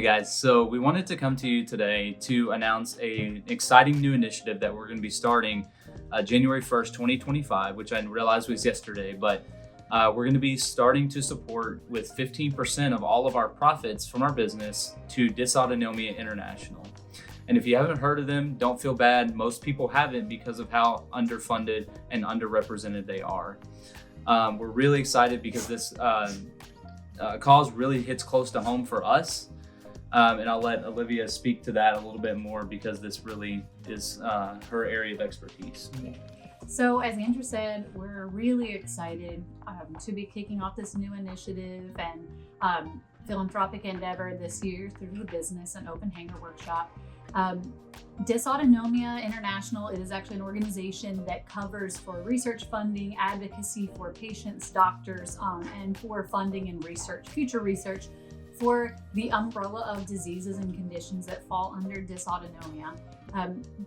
Hey guys, so we wanted to come to you today to announce an exciting new initiative that we're going to be starting January 1st, 2025, which I realized was yesterday, but we're going to be starting to support with 15% of all of our profits from our business to Dysautonomia International. And if you haven't heard of them, don't feel bad. Most people haven't because of how underfunded and underrepresented they are. We're really excited because this cause really hits close to home for us. And I'll let Olivia speak to that a little bit more because this really is her area of expertise. So as Andrew said, we're really excited to be kicking off this new initiative and philanthropic endeavor this year through the business and open hanger workshop. Dysautonomia International is actually an organization that covers for research funding, advocacy for patients, doctors, and for funding and research, future research for the umbrella of diseases and conditions that fall under dysautonomia.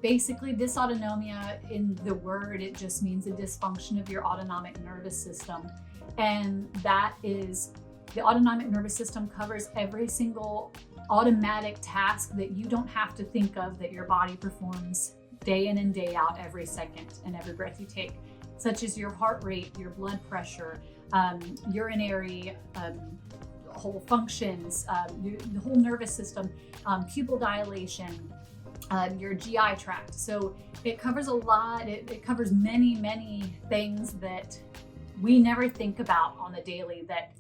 Basically, dysautonomia, in the word, it just means a dysfunction of your autonomic nervous system. And that is, the autonomic nervous system covers every single automatic task that you don't have to think of that your body performs day in and day out, every second and every breath you take, such as your heart rate, your blood pressure, urinary whole functions, the whole nervous system, pupil dilation, your GI tract. So it covers a lot. It covers many, many things that we never think about on the daily that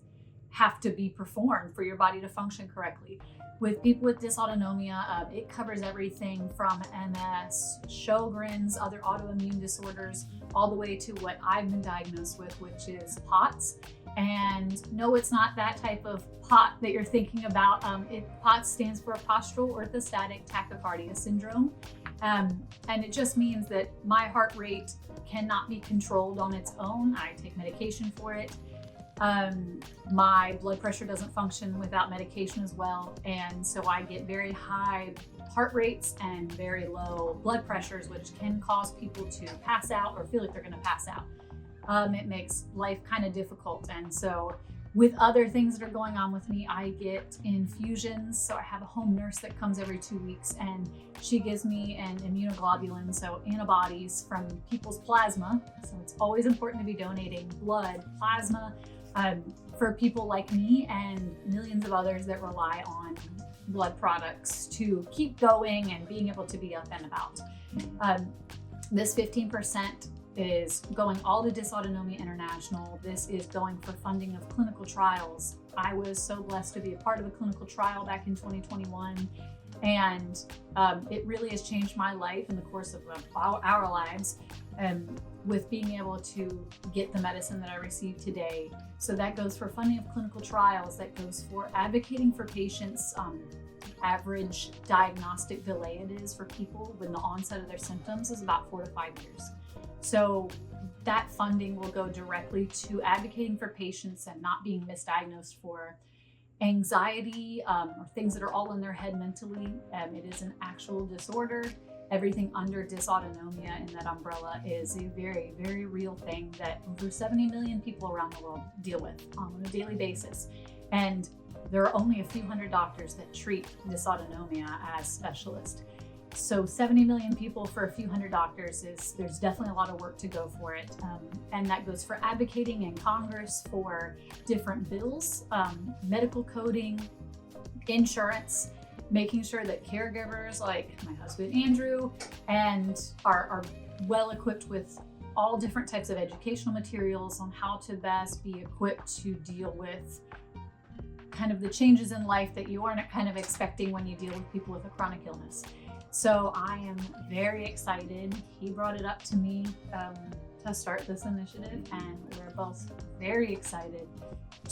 have to be performed for your body to function correctly. With people with dysautonomia, it covers everything from MS, Sjogren's, other autoimmune disorders, all the way to what I've been diagnosed with, which is POTS. And no, it's not that type of POT that you're thinking about. POTS stands for postural orthostatic tachycardia syndrome. And it just means that my heart rate cannot be controlled on its own. I take medication for it. My blood pressure doesn't function without medication as well. And so I get very high heart rates and very low blood pressures, which can cause people to pass out or feel like they're going to pass out. It makes life kind of difficult. And so with other things that are going on with me, I get infusions. So I have a home nurse that comes every 2 weeks and she gives me an immunoglobulin, so antibodies from people's plasma. So it's always important to be donating blood, plasma, for people like me and millions of others that rely on blood products to keep going and being able to be up and about. This 15% is going all to Dysautonomia International. This is going for funding of clinical trials. I was so blessed to be a part of a clinical trial back in 2021, and it really has changed my life in the course of our lives, with being able to get the medicine that I received today. So that goes for funding of clinical trials, that goes for advocating for patients. Average diagnostic delay it is for people when the onset of their symptoms is about 4 to 5 years. So that funding will go directly to advocating for patients and not being misdiagnosed for anxiety or things that are all in their head mentally. It is an actual disorder. Everything under dysautonomia in that umbrella is a very, very real thing that over 70 million people around the world deal with on a daily basis. And there are only a few hundred doctors that treat dysautonomia as specialists. So 70 million people for a few hundred doctors there's definitely a lot of work to go for it. And that goes for advocating in Congress for different bills, medical coding, insurance, making sure that caregivers like my husband Andrew and are well equipped with all different types of educational materials on how to best be equipped to deal with kind of the changes in life that you aren't kind of expecting when you deal with people with a chronic illness. So I am very excited. He brought it up to me to start this initiative, and we're both very excited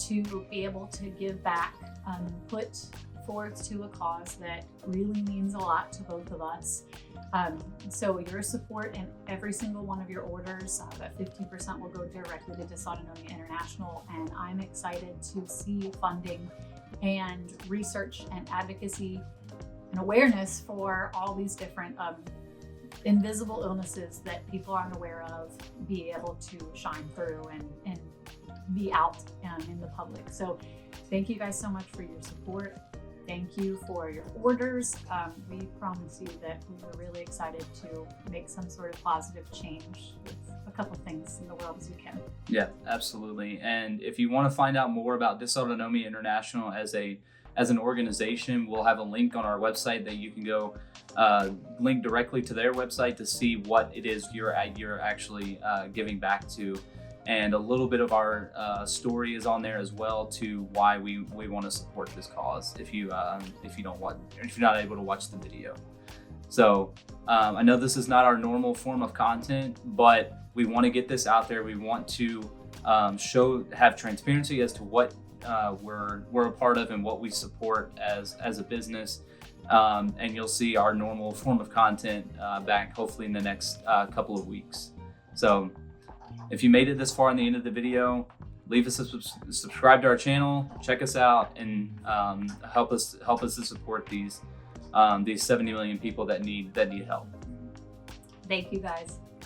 to be able to give back, put forth to a cause that really means a lot to both of us. So your support in every single one of your orders, that 15% will go directly to Dysautonomia International, and I'm excited to see funding and research and advocacy and awareness for all these different invisible illnesses that people aren't aware of be able to shine through and be out in the public. So thank you guys so much for your support. thank you for your orders. We promise you that we were really excited to make some sort of positive change with a couple things in the world as we can. Yeah, absolutely. And if you want to find out more about Dysautonomia International as an organization, we'll have a link on our website that you can go link directly to their website to see what it is you're actually giving back to. And a little bit of our story is on there as well to why we want to support this cause. If you're not able to watch the video, so I know this is not our normal form of content, but we want to get this out there. We want to have transparency as to what we're a part of and what we support as a business. And you'll see our normal form of content back hopefully in the next couple of weeks. So if you made it this far in the end of the video, leave us subscribe to our channel, check us out, and help us to support these 70 million people that need help. Thank you guys.